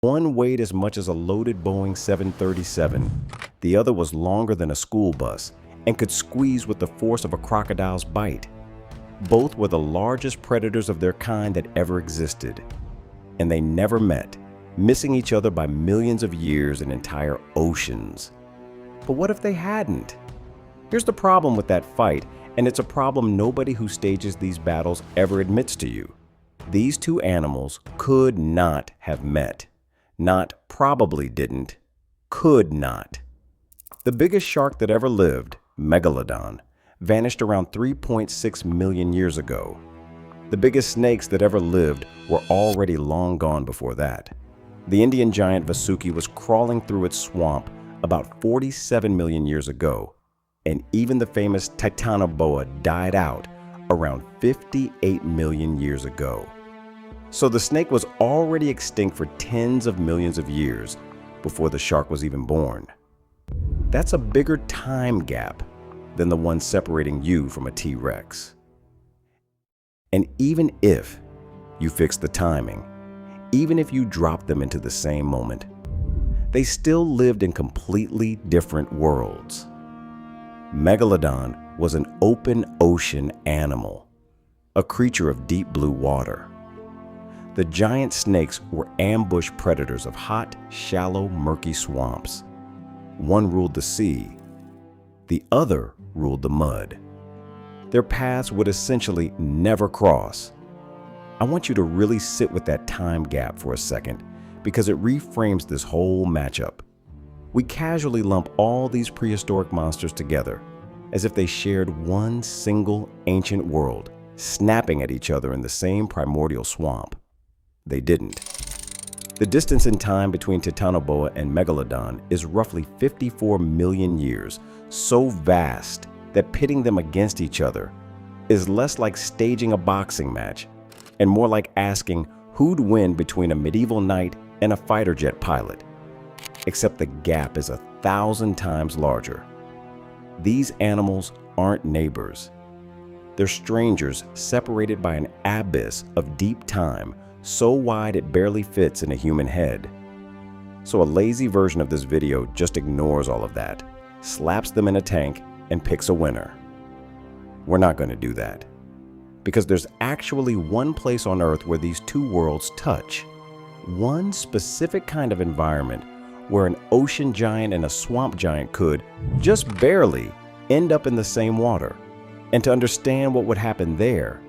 One weighed as much as a loaded Boeing 737. The other was longer than a school bus and could squeeze with the force of a crocodile's bite. Both were the largest predators of their kind that ever existed. And they never met, missing each other by millions of years and entire oceans. But what if they hadn't? Here's the problem with that fight, and it's a problem nobody who stages these battles ever admits to you. These two animals could not have met. Not probably didn't, could not. The biggest shark that ever lived, Megalodon, vanished around 3.6 million years ago. The biggest snakes that ever lived were already long gone before that. The Indian giant Vasuki was crawling through its swamp about 47 million years ago, and even the famous Titanoboa died out around 58 million years ago. So the snake was already extinct for tens of millions of years before the shark was even born. That's a bigger time gap than the one separating you from a T-Rex. And even if you fix the timing, even if you drop them into the same moment, they still lived in completely different worlds. Megalodon was an open ocean animal, a creature of deep blue water. The giant snakes were ambush predators of hot, shallow, murky swamps. One ruled the sea, the other ruled the mud. Their paths would essentially never cross. I want you to really sit with that time gap for a second, because it reframes this whole matchup. We casually lump all these prehistoric monsters together as if they shared one single ancient world, snapping at each other in the same primordial swamp. They didn't. The distance in time between Titanoboa and Megalodon is roughly 54 million years, so vast that pitting them against each other is less like staging a boxing match and more like asking who'd win between a medieval knight and a fighter jet pilot. Except the gap is 1,000 times larger. These animals aren't neighbors. They're strangers separated by an abyss of deep time so wide it barely fits in a human head. So a lazy version of this video just ignores all of that, slaps them in a tank, and picks a winner. We're not going to do that, because there's actually one place on Earth where these two worlds touch. One specific kind of environment where an ocean giant and a swamp giant could, just barely, end up in the same water. And to understand what would happen there,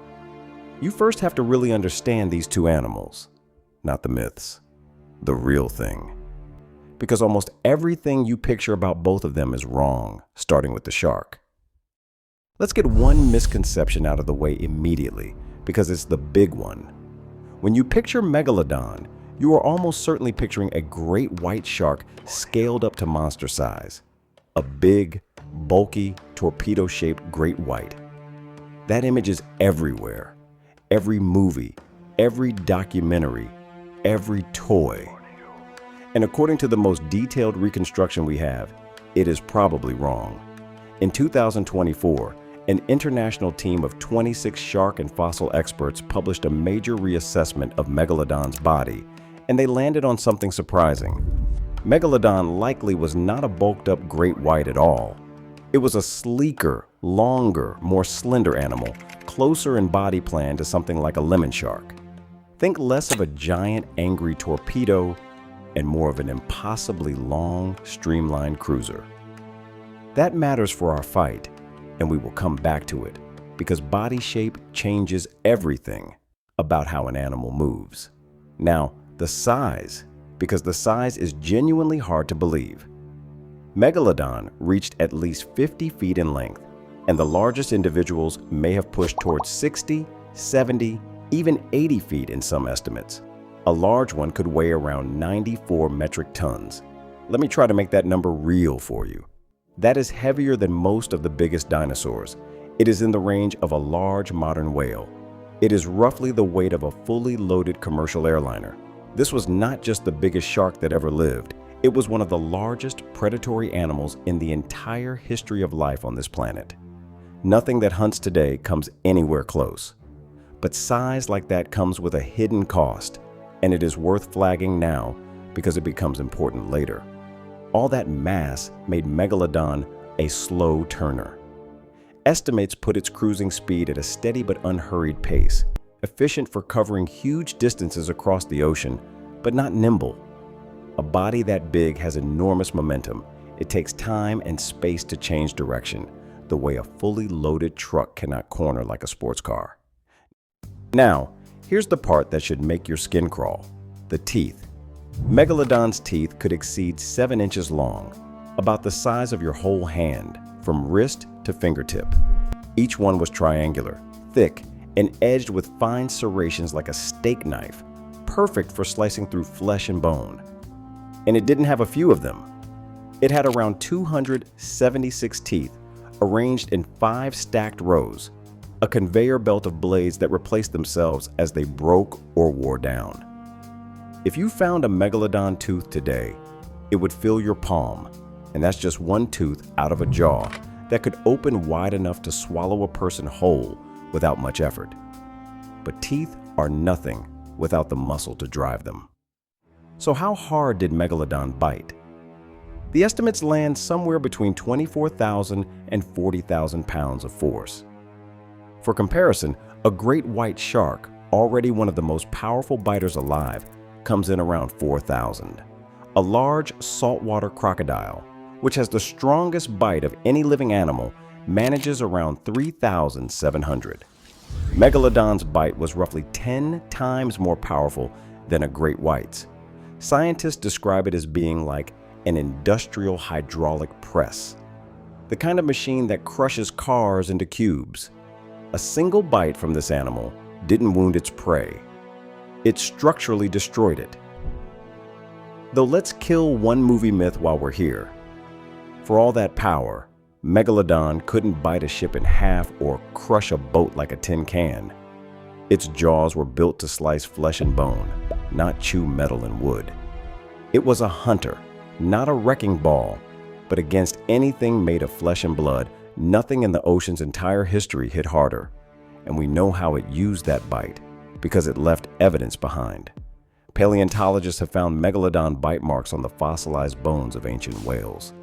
you first have to really understand these two animals, not the myths, the real thing. Because almost everything you picture about both of them is wrong, starting with the shark. Let's get one misconception out of the way immediately, because it's the big one. When you picture Megalodon, you are almost certainly picturing a great white shark scaled up to monster size. A big, bulky, torpedo-shaped great white. That image is everywhere. Every movie, every documentary, every toy. And according to the most detailed reconstruction we have, it is probably wrong. In 2024, an international team of 26 shark and fossil experts published a major reassessment of Megalodon's body, and they landed on something surprising. Megalodon likely was not a bulked up great white at all. It was a sleeker, longer, more slender animal, closer in body plan to something like a lemon shark. Think less of a giant, angry torpedo and more of an impossibly long, streamlined cruiser. That matters for our fight, and we will come back to it, because body shape changes everything about how an animal moves. Now, the size, because the size is genuinely hard to believe. Megalodon reached at least 50 feet in length, and the largest individuals may have pushed towards 60, 70, even 80 feet in some estimates. A large one could weigh around 94 metric tons. Let me try to make that number real for you. That is heavier than most of the biggest dinosaurs. It is in the range of a large modern whale. It is roughly the weight of a fully loaded commercial airliner. This was not just the biggest shark that ever lived. It was one of the largest predatory animals in the entire history of life on this planet. Nothing that hunts today comes anywhere close. But size like that comes with a hidden cost, and it is worth flagging now because it becomes important later. All that mass made Megalodon a slow turner. Estimates put its cruising speed at a steady but unhurried pace, efficient for covering huge distances across the ocean, but not nimble. A body that big has enormous momentum. It takes time and space to change direction, the way a fully loaded truck cannot corner like a sports car. Now, here's the part that should make your skin crawl: the teeth. Megalodon's teeth could exceed 7 inches long, about the size of your whole hand, from wrist to fingertip. Each one was triangular, thick, and edged with fine serrations like a steak knife, perfect for slicing through flesh and bone. And it didn't have a few of them. It had around 276 teeth, arranged in 5 stacked rows, a conveyor belt of blades that replaced themselves as they broke or wore down. If you found a Megalodon tooth today, it would fill your palm, and that's just one tooth out of a jaw that could open wide enough to swallow a person whole without much effort. But teeth are nothing without the muscle to drive them. So how hard did Megalodon bite? The estimates land somewhere between 24,000 and 40,000 pounds of force. For comparison, a great white shark, already one of the most powerful biters alive, comes in around 4,000. A large saltwater crocodile, which has the strongest bite of any living animal, manages around 3,700. Megalodon's bite was roughly 10 times more powerful than a great white's. Scientists describe it as being like an industrial hydraulic press, the kind of machine that crushes cars into cubes. A single bite from this animal didn't wound its prey. It structurally destroyed it. Though let's kill one movie myth while we're here. For all that power, Megalodon couldn't bite a ship in half or crush a boat like a tin can. Its jaws were built to slice flesh and bone, not chew metal and wood. It was a hunter, not a wrecking ball, but against anything made of flesh and blood, nothing in the ocean's entire history hit harder. And we know how it used that bite, because it left evidence behind. Paleontologists have found Megalodon bite marks on the fossilized bones of ancient whales.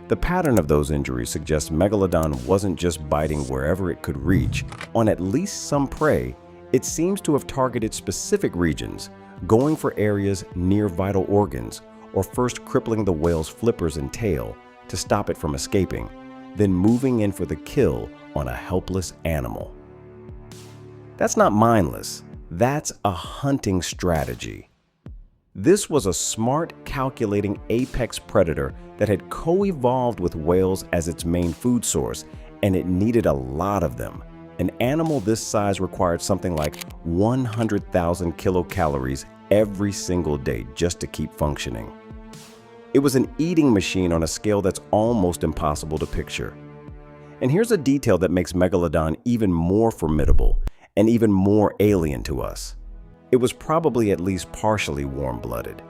The pattern of those injuries suggests Megalodon wasn't just biting wherever it could reach. On at least some prey, it seems to have targeted specific regions, going for areas near vital organs, or first crippling the whale's flippers and tail to stop it from escaping, then moving in for the kill on a helpless animal. That's not mindless. That's a hunting strategy. This was a smart, calculating apex predator that had co-evolved with whales as its main food source, and it needed a lot of them. An animal this size required something like 100,000 kilocalories every single day just to keep functioning. It was an eating machine on a scale that's almost impossible to picture. And here's a detail that makes Megalodon even more formidable and even more alien to us. It was probably at least partially warm-blooded.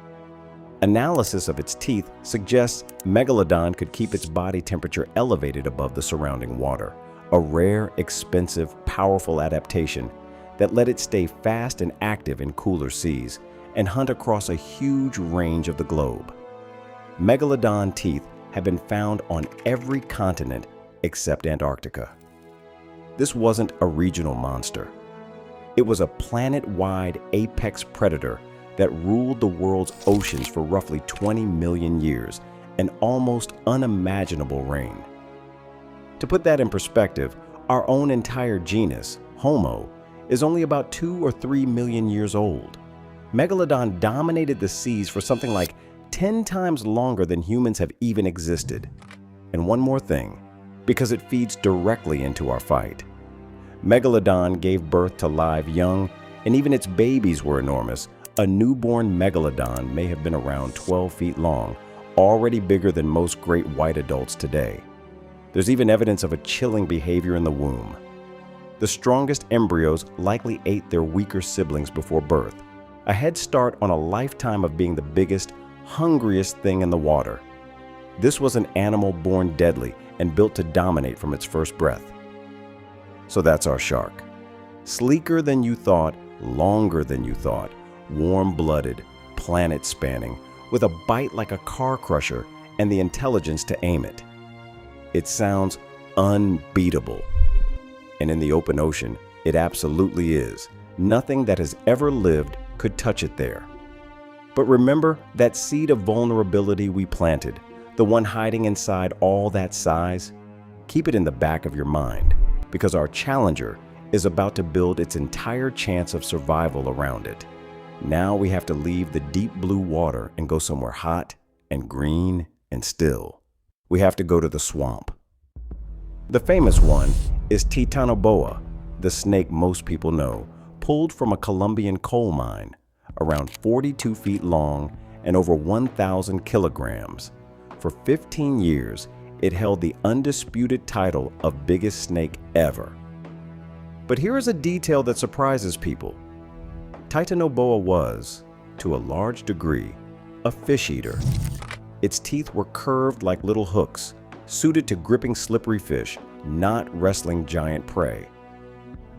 Analysis of its teeth suggests Megalodon could keep its body temperature elevated above the surrounding water, a rare, expensive, powerful adaptation that let it stay fast and active in cooler seas and hunt across a huge range of the globe. Megalodon teeth have been found on every continent except Antarctica. This wasn't a regional monster. It was a planet-wide apex predator that ruled the world's oceans for roughly 20 million years, an almost unimaginable reign. To put that in perspective, our own entire genus, Homo, is only about 2 or 3 million years old. Megalodon dominated the seas for something like 10 times longer than humans have even existed. And one more thing, because it feeds directly into our fight. Megalodon gave birth to live young, and even its babies were enormous. A newborn Megalodon may have been around 12 feet long, already bigger than most great white adults today. There's even evidence of a chilling behavior in the womb. The strongest embryos likely ate their weaker siblings before birth, a head start on a lifetime of being the biggest, hungriest thing in the water. This was an animal born deadly and built to dominate from its first breath. So that's our shark. Sleeker than you thought, longer than you thought, warm-blooded, planet-spanning, with a bite like a car crusher and the intelligence to aim it. It sounds unbeatable. And in the open ocean, it absolutely is. Nothing that has ever lived could touch it there. But remember that seed of vulnerability we planted, the one hiding inside all that size? Keep it in the back of your mind, because our challenger is about to build its entire chance of survival around it. Now we have to leave the deep blue water and go somewhere hot and green and still. We have to go to the swamp. The famous one is Titanoboa, the snake most people know, pulled from a Colombian coal mine, around 42 feet long and over 1,000 kilograms. For 15 years, it held the undisputed title of biggest snake ever. But here is a detail that surprises people. Titanoboa was, to a large degree, a fish eater. Its teeth were curved like little hooks, suited to gripping slippery fish, not wrestling giant prey.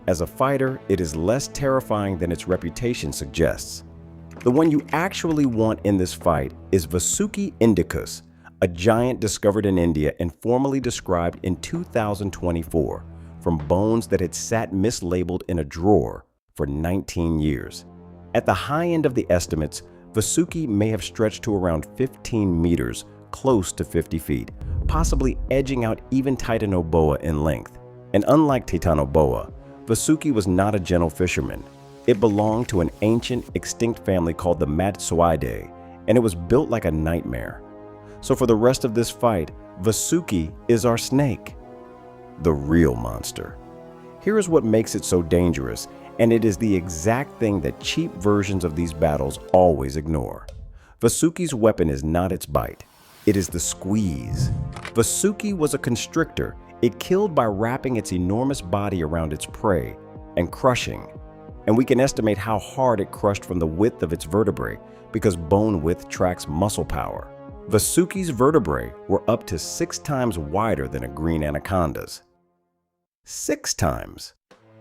As a fighter, it is less terrifying than its reputation suggests. The one you actually want in this fight is Vasuki indicus, a giant discovered in India and formally described in 2024 from bones that had sat mislabeled in a drawer for 19 years. At the high end of the estimates, Vasuki may have stretched to around 15 meters, close to 50 feet, possibly edging out even Titanoboa in length. And unlike Titanoboa, Vasuki was not a gentle fisherman. It belonged to an ancient, extinct family called the Matsuidae, and it was built like a nightmare. So for the rest of this fight, Vasuki is our snake, the real monster. Here is what makes it so dangerous, and it is the exact thing that cheap versions of these battles always ignore. Vasuki's weapon is not its bite. It is the squeeze. Vasuki was a constrictor. It killed by wrapping its enormous body around its prey and crushing. And we can estimate how hard it crushed from the width of its vertebrae, because bone width tracks muscle power. Vasuki's vertebrae were up to 6 times wider than a green anaconda's. 6 times.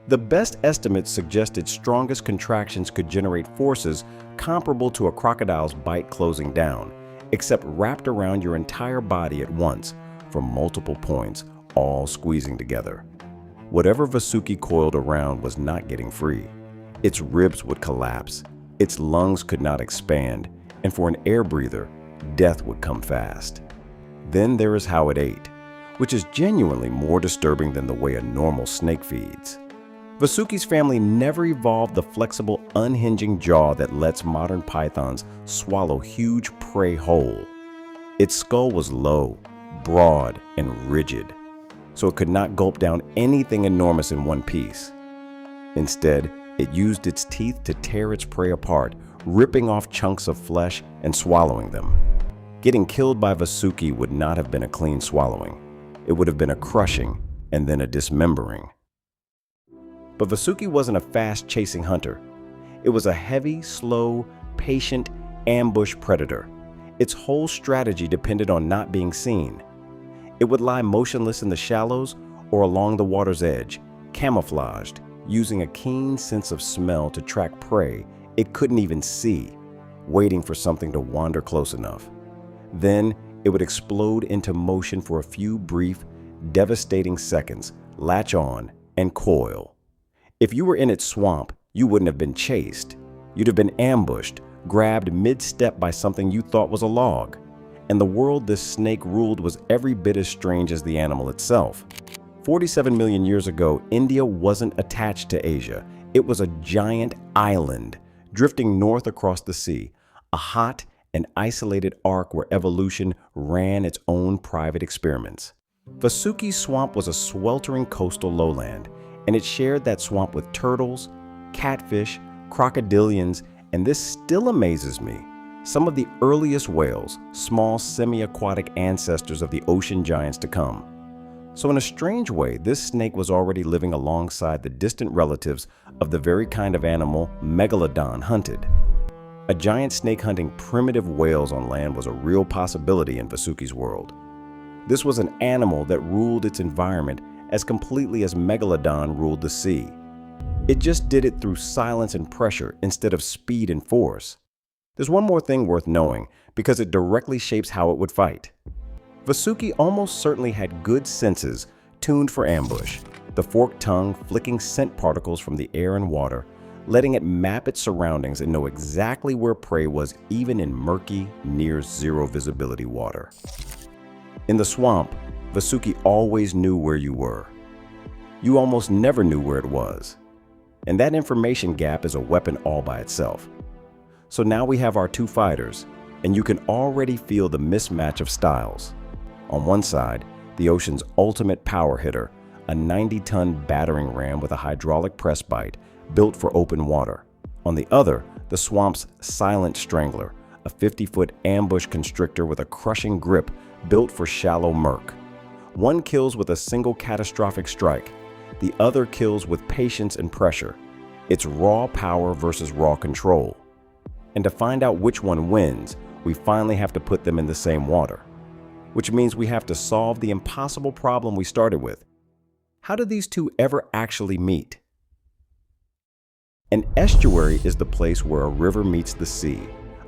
The best estimates suggest its strongest contractions could generate forces comparable to a crocodile's bite closing down, except wrapped around your entire body at once from multiple points, all squeezing together. Whatever Vasuki coiled around was not getting free. Its ribs would collapse, its lungs could not expand, and for an air breather, death would come fast. Then there is how it ate, which is genuinely more disturbing than the way a normal snake feeds. Vasuki's family never evolved the flexible, unhinging jaw that lets modern pythons swallow huge prey whole. Its skull was low, broad, and rigid, so it could not gulp down anything enormous in one piece. Instead, it used its teeth to tear its prey apart, ripping off chunks of flesh and swallowing them. Getting killed by Vasuki would not have been a clean swallowing. It would have been a crushing and then a dismembering. But Vasuki wasn't a fast-chasing hunter. It was a heavy, slow, patient ambush predator. Its whole strategy depended on not being seen. It would lie motionless in the shallows or along the water's edge, camouflaged, using a keen sense of smell to track prey it couldn't even see, waiting for something to wander close enough. Then it would explode into motion for a few brief, devastating seconds, latch on, and coil. If you were in its swamp, you wouldn't have been chased. You'd have been ambushed, grabbed mid-step by something you thought was a log. And the world this snake ruled was every bit as strange as the animal itself. 47 million years ago, India wasn't attached to Asia. It was a giant island, drifting north across the sea, a hot and isolated arc where evolution ran its own private experiments. Vasuki's swamp was a sweltering coastal lowland, and it shared that swamp with turtles, catfish, crocodilians, and this still amazes me, some of the earliest whales, small semi-aquatic ancestors of the ocean giants to come. So in a strange way, this snake was already living alongside the distant relatives of the very kind of animal Megalodon hunted. A giant snake hunting primitive whales on land was a real possibility in Vasuki's world. This was an animal that ruled its environment as completely as Megalodon ruled the sea. It just did it through silence and pressure instead of speed and force. There's one more thing worth knowing because it directly shapes how it would fight. Vasuki almost certainly had good senses tuned for ambush, the forked tongue flicking scent particles from the air and water, letting it map its surroundings and know exactly where prey was even in murky, near zero visibility water. In the swamp, Vasuki always knew where you were. You almost never knew where it was. And that information gap is a weapon all by itself. So now we have our two fighters, and you can already feel the mismatch of styles. On one side, the ocean's ultimate power hitter, a 90-ton battering ram with a hydraulic press bite built for open water. On the other, the swamp's silent strangler, a 50-foot ambush constrictor with a crushing grip built for shallow murk. One kills with a single catastrophic strike. The other kills with patience and pressure. It's raw power versus raw control. And to find out which one wins, we finally have to put them in the same water. Which means we have to solve the impossible problem we started with. How do these two ever actually meet? An estuary is the place where a river meets the sea,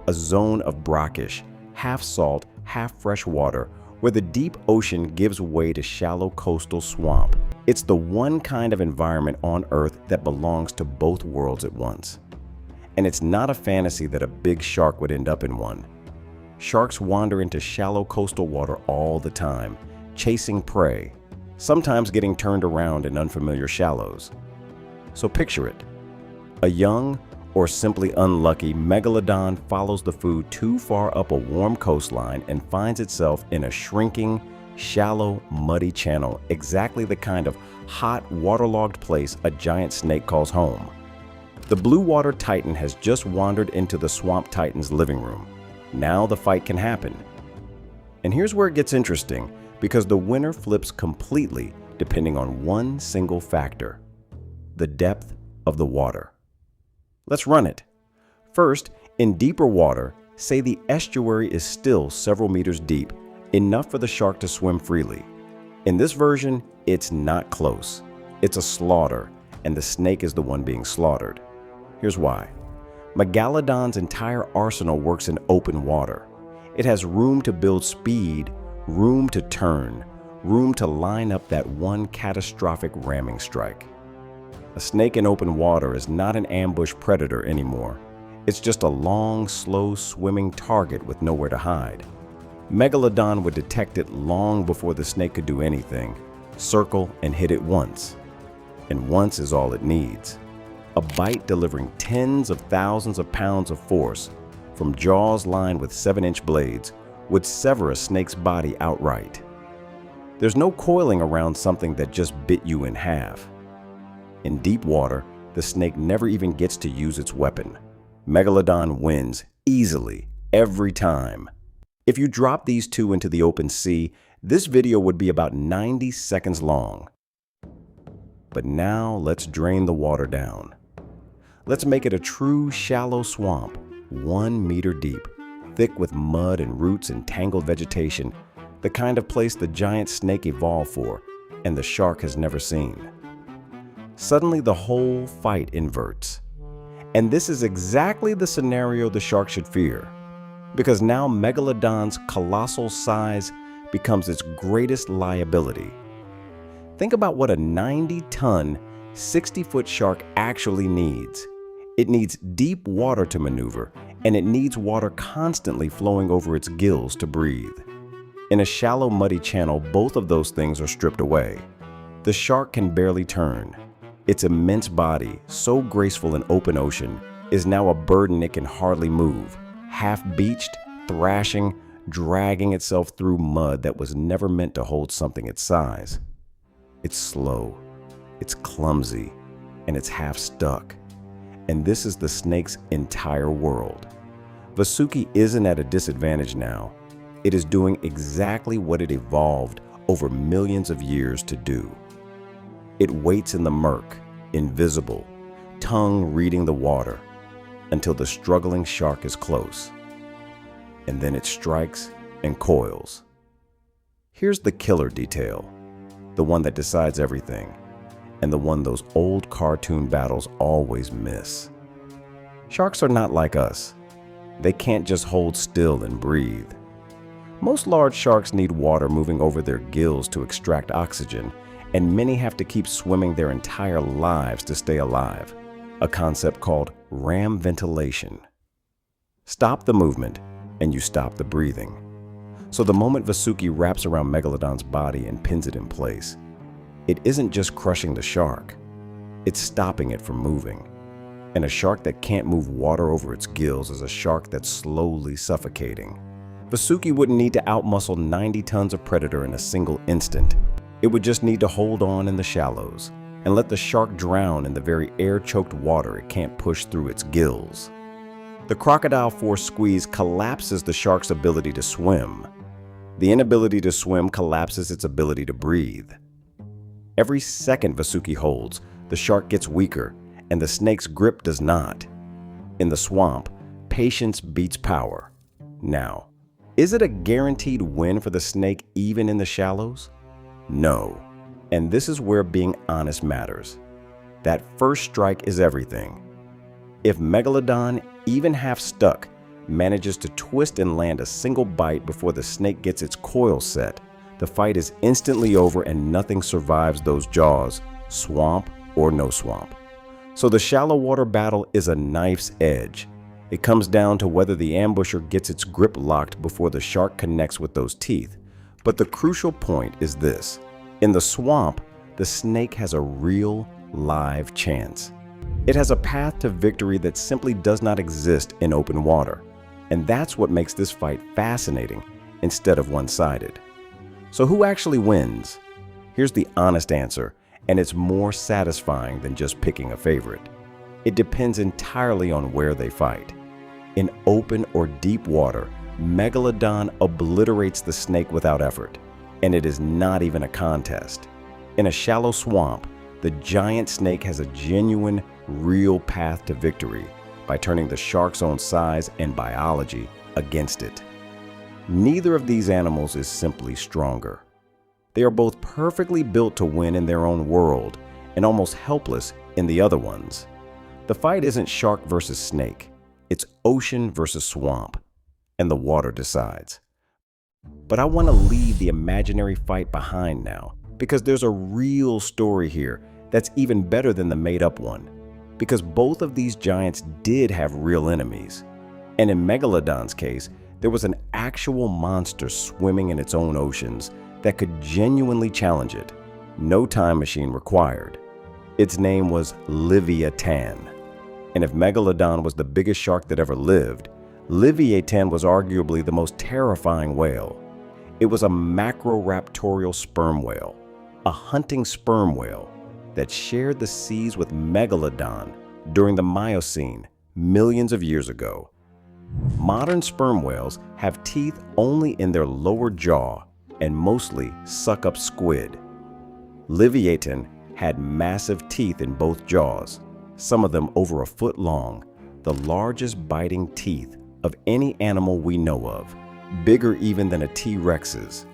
a zone of brackish, half salt, half fresh water, where the deep ocean gives way to shallow coastal swamp. It's the one kind of environment on Earth that belongs to both worlds at once. And it's not a fantasy that a big shark would end up in one. Sharks wander into shallow coastal water all the time, chasing prey, sometimes getting turned around in unfamiliar shallows. So picture it. A young, or simply unlucky, Megalodon follows the food too far up a warm coastline and finds itself in a shrinking, shallow, muddy channel, exactly the kind of hot, waterlogged place a giant snake calls home. The blue water titan has just wandered into the swamp titan's living room. Now the fight can happen. And here's where it gets interesting, because the winner flips completely depending on one single factor: the depth of the water. Let's run it. First, in deeper water, say the estuary is still several meters deep, enough for the shark to swim freely. In this version, it's not close. It's a slaughter, and the snake is the one being slaughtered. Here's why. Megalodon's entire arsenal works in open water. It has room to build speed, room to turn, room to line up that one catastrophic ramming strike. A snake in open water is not an ambush predator anymore. It's just a long, slow swimming target with nowhere to hide. Megalodon would detect it long before the snake could do anything, circle and hit it once. And once is all it needs. A bite delivering tens of thousands of pounds of force from jaws lined with 7-inch blades would sever a snake's body outright. There's no coiling around something that just bit you in half. In deep water, the snake never even gets to use its weapon. Megalodon wins easily every time. If you drop these two into the open sea, this video would be about 90 seconds long. But now let's drain the water down. Let's make it a true shallow swamp, 1 meter deep, thick with mud and roots and tangled vegetation, the kind of place the giant snake evolved for and the shark has never seen. Suddenly the whole fight inverts. And this is exactly the scenario the shark should fear, because now Megalodon's colossal size becomes its greatest liability. Think about what a 90-ton, 60-foot shark actually needs. It needs deep water to maneuver, and it needs water constantly flowing over its gills to breathe. In a shallow, muddy channel, both of those things are stripped away. The shark can barely turn. Its immense body, so graceful in open ocean, is now a burden it can hardly move, half-beached, thrashing, dragging itself through mud that was never meant to hold something its size. It's slow, it's clumsy, and it's half-stuck. And this is the snake's entire world. Vasuki isn't at a disadvantage now. It is doing exactly what it evolved over millions of years to do. It waits in the murk, invisible, tongue reading the water, until the struggling shark is close. And then it strikes and coils. Here's the killer detail, the one that decides everything, and the one those old cartoon battles always miss. Sharks are not like us. They can't just hold still and breathe. Most large sharks need water moving over their gills to extract oxygen, and many have to keep swimming their entire lives to stay alive, a concept called ram ventilation. Stop the movement, and you stop the breathing. So the moment Vasuki wraps around Megalodon's body and pins it in place, it isn't just crushing the shark, it's stopping it from moving. And a shark that can't move water over its gills is a shark that's slowly suffocating. Vasuki wouldn't need to outmuscle 90 tons of predator in a single instant. It would just need to hold on in the shallows and let the shark drown in the very air-choked water it can't push through its gills. The crocodile force squeeze collapses the shark's ability to swim. The inability to swim collapses its ability to breathe. Every second Vasuki holds, the shark gets weaker, and the snake's grip does not. In the swamp, patience beats power. Now, is it a guaranteed win for the snake even in the shallows? No. And this is where being honest matters. That first strike is everything. If Megalodon, even half stuck, manages to twist and land a single bite before the snake gets its coil set, the fight is instantly over and nothing survives those jaws, swamp or no swamp. So the shallow water battle is a knife's edge. It comes down to whether the ambusher gets its grip locked before the shark connects with those teeth. But the crucial point is this. In the swamp, the snake has a real, live chance. It has a path to victory that simply does not exist in open water. And that's what makes this fight fascinating instead of one-sided. So who actually wins? Here's the honest answer, and it's more satisfying than just picking a favorite. It depends entirely on where they fight. In open or deep water, Megalodon obliterates the snake without effort, and it is not even a contest. In a shallow swamp, the giant snake has a genuine, real path to victory by turning the shark's own size and biology against it. Neither of these animals is simply stronger. They are both perfectly built to win in their own world and almost helpless in the other ones. The fight isn't shark versus snake. It's ocean versus swamp, and the water decides. But I want to leave the imaginary fight behind now, because there's a real story here that's even better than the made-up one, because both of these giants did have real enemies. And in Megalodon's case, there was an actual monster swimming in its own oceans that could genuinely challenge it. No time machine required. Its name was Leviathan. And if Megalodon was the biggest shark that ever lived, Leviathan was arguably the most terrifying whale. It was a macroraptorial sperm whale, a hunting sperm whale that shared the seas with Megalodon during the Miocene millions of years ago. Modern sperm whales have teeth only in their lower jaw and mostly suck up squid. Leviathan had massive teeth in both jaws, some of them over a foot long, the largest biting teeth of any animal we know of, bigger even than a T-Rex's.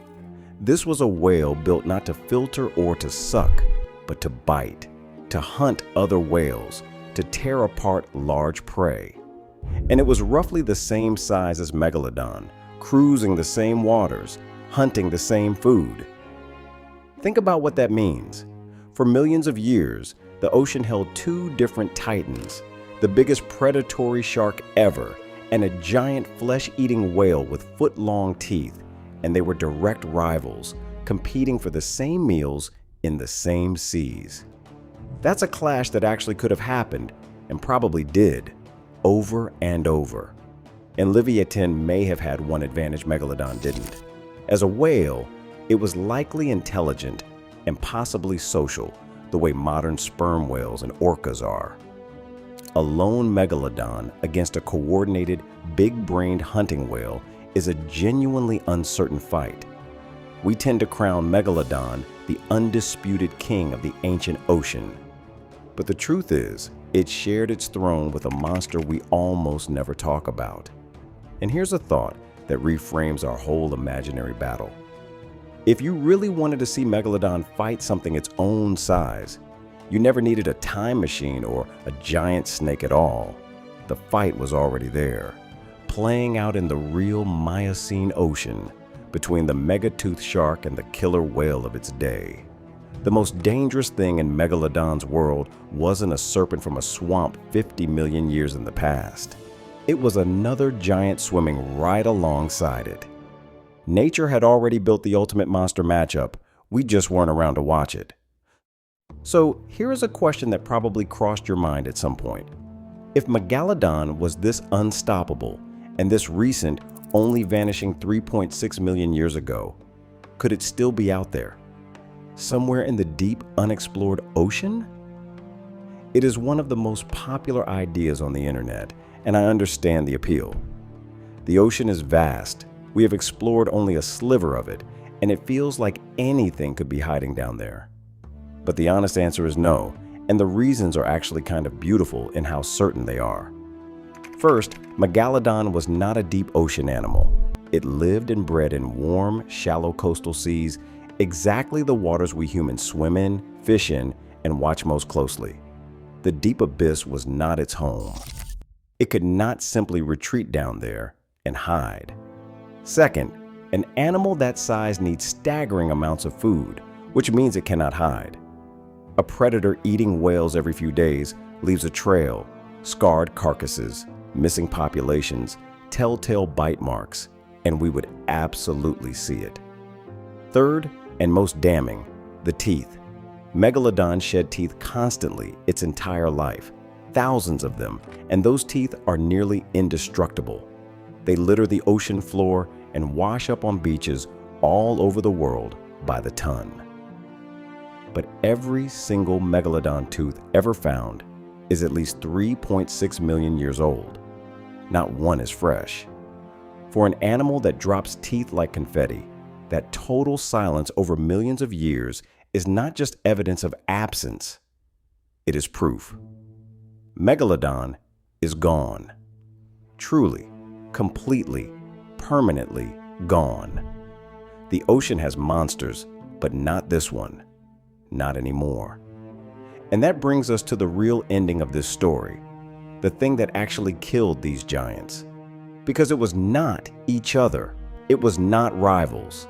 This was a whale built not to filter or to suck, but to bite, to hunt other whales, to tear apart large prey. And it was roughly the same size as Megalodon, cruising the same waters, hunting the same food. Think about what that means. For millions of years, the ocean held two different titans, the biggest predatory shark ever, and a giant flesh-eating whale with foot-long teeth, and they were direct rivals, competing for the same meals in the same seas. That's a clash that actually could have happened, and probably did, over and over. And Leviathan may have had one advantage Megalodon didn't. As a whale, it was likely intelligent and possibly social, the way modern sperm whales and orcas are. A lone Megalodon against a coordinated, big-brained hunting whale is a genuinely uncertain fight. We tend to crown Megalodon the undisputed king of the ancient ocean. But the truth is, it shared its throne with a monster we almost never talk about. And here's a thought that reframes our whole imaginary battle. If you really wanted to see Megalodon fight something its own size, you never needed a time machine or a giant snake at all. The fight was already there. playing out in the real Miocene ocean between the mega-toothed shark and the killer whale of its day. The most dangerous thing in Megalodon's world wasn't a serpent from a swamp 50 million years in the past. It was another giant swimming right alongside it. Nature had already built the ultimate monster matchup, we just weren't around to watch it. So here is a question that probably crossed your mind at some point. If Megalodon was this unstoppable and this recent, only vanishing 3.6 million years ago, could it still be out there? Somewhere in the deep, unexplored ocean? It is one of the most popular ideas on the internet, and I understand the appeal. The ocean is vast. We have explored only a sliver of it, and it feels like anything could be hiding down there. But the honest answer is no, and the reasons are actually kind of beautiful in how certain they are. First, Megalodon was not a deep ocean animal. It lived and bred in warm, shallow coastal seas, exactly the waters we humans swim in, fish in, and watch most closely. The deep abyss was not its home. It could not simply retreat down there and hide. Second, an animal that size needs staggering amounts of food, which means it cannot hide. A predator eating whales every few days leaves a trail, scarred carcasses, missing populations, telltale bite marks, and we would absolutely see it. Third, and most damning, the teeth. Megalodon shed teeth constantly its entire life, thousands of them, and those teeth are nearly indestructible. They litter the ocean floor and wash up on beaches all over the world by the ton. But every single Megalodon tooth ever found is at least 3.6 million years old. Not one is fresh. For an animal that drops teeth like confetti, that total silence over millions of years is not just evidence of absence, it is proof. Megalodon is gone. Truly, completely, permanently gone. The ocean has monsters, but not this one. Not anymore. And that brings us to the real ending of this story, the thing that actually killed these giants. Because it was not each other. It was not rivals.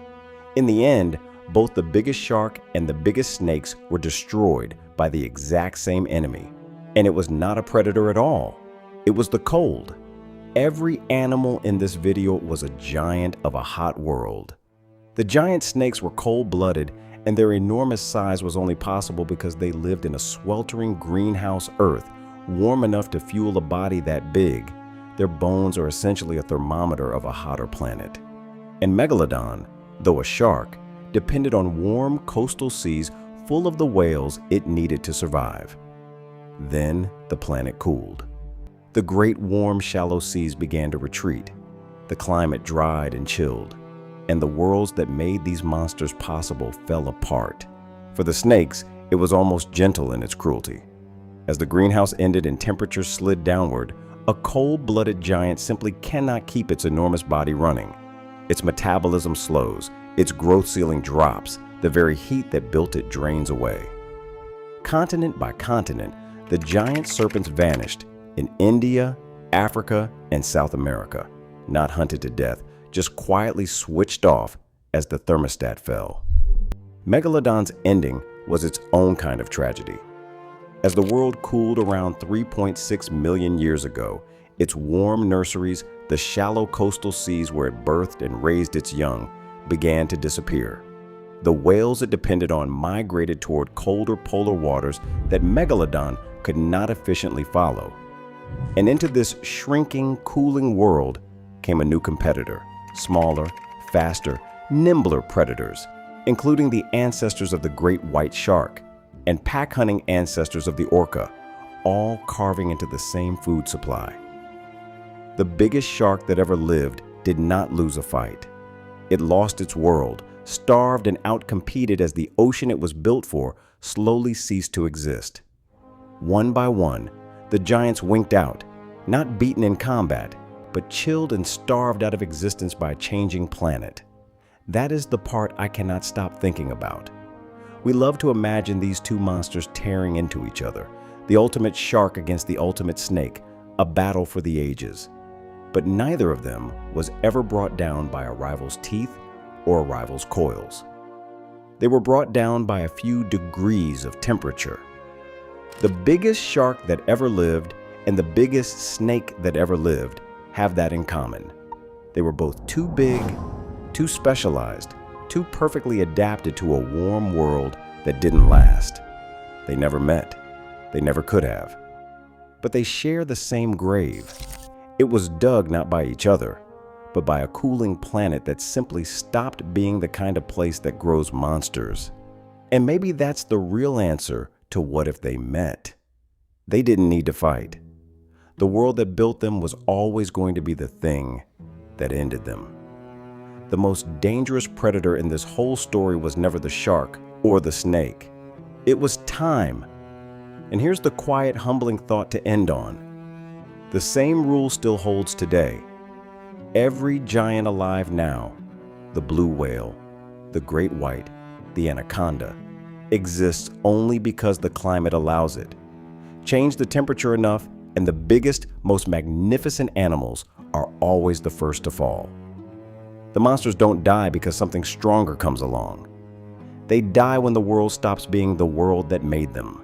In the end, both the biggest shark and the biggest snakes were destroyed by the exact same enemy. And it was not a predator at all. It was the cold. Every animal in this video was a giant of a hot world. The giant snakes were cold-blooded, and their enormous size was only possible because they lived in a sweltering greenhouse Earth, warm enough to fuel a body that big. Their bones are essentially a thermometer of a hotter planet. And Megalodon, though a shark, depended on warm coastal seas full of the whales it needed to survive. Then the planet cooled. The great warm shallow seas began to retreat. The climate dried and chilled, and the worlds that made these monsters possible fell apart. For the snakes, it was almost gentle in its cruelty. As the greenhouse ended and temperatures slid downward, a cold-blooded giant simply cannot keep its enormous body running. Its metabolism slows, its growth ceiling drops, the very heat that built it drains away. Continent by continent, the giant serpents vanished in India, Africa, and South America, not hunted to death, just quietly switched off as the thermostat fell. Megalodon's ending was its own kind of tragedy. As the world cooled around 3.6 million years ago, its warm nurseries, the shallow coastal seas where it birthed and raised its young, began to disappear. The whales it depended on migrated toward colder polar waters that Megalodon could not efficiently follow. And into this shrinking, cooling world came a new competitor, smaller, faster, nimbler predators, including the ancestors of the great white shark and pack-hunting ancestors of the orca, all carving into the same food supply. The biggest shark that ever lived did not lose a fight. It lost its world, starved and outcompeted as the ocean it was built for slowly ceased to exist. One by one, the giants winked out, not beaten in combat, but chilled and starved out of existence by a changing planet. That is the part I cannot stop thinking about. We love to imagine these two monsters tearing into each other, the ultimate shark against the ultimate snake, a battle for the ages. but neither of them was ever brought down by a rival's teeth or a rival's coils. They were brought down by a few degrees of temperature. The biggest shark that ever lived and the biggest snake that ever lived have that in common. They were both too big, too specialized, too perfectly adapted to a warm world that didn't last. They never met. They never could have. But they share the same grave. It was dug not by each other, but by a cooling planet that simply stopped being the kind of place that grows monsters. And maybe that's the real answer to what if they met. They didn't need to fight. The world that built them was always going to be the thing that ended them. The most dangerous predator in this whole story was never the shark or the snake. It was time. And here's the quiet, humbling thought to end on. The same rule still holds today. Every giant alive now, the blue whale, the great white, the anaconda, exists only because the climate allows it. Change the temperature enough, and the biggest, most magnificent animals are always the first to fall. The monsters don't die because something stronger comes along. They die when the world stops being the world that made them.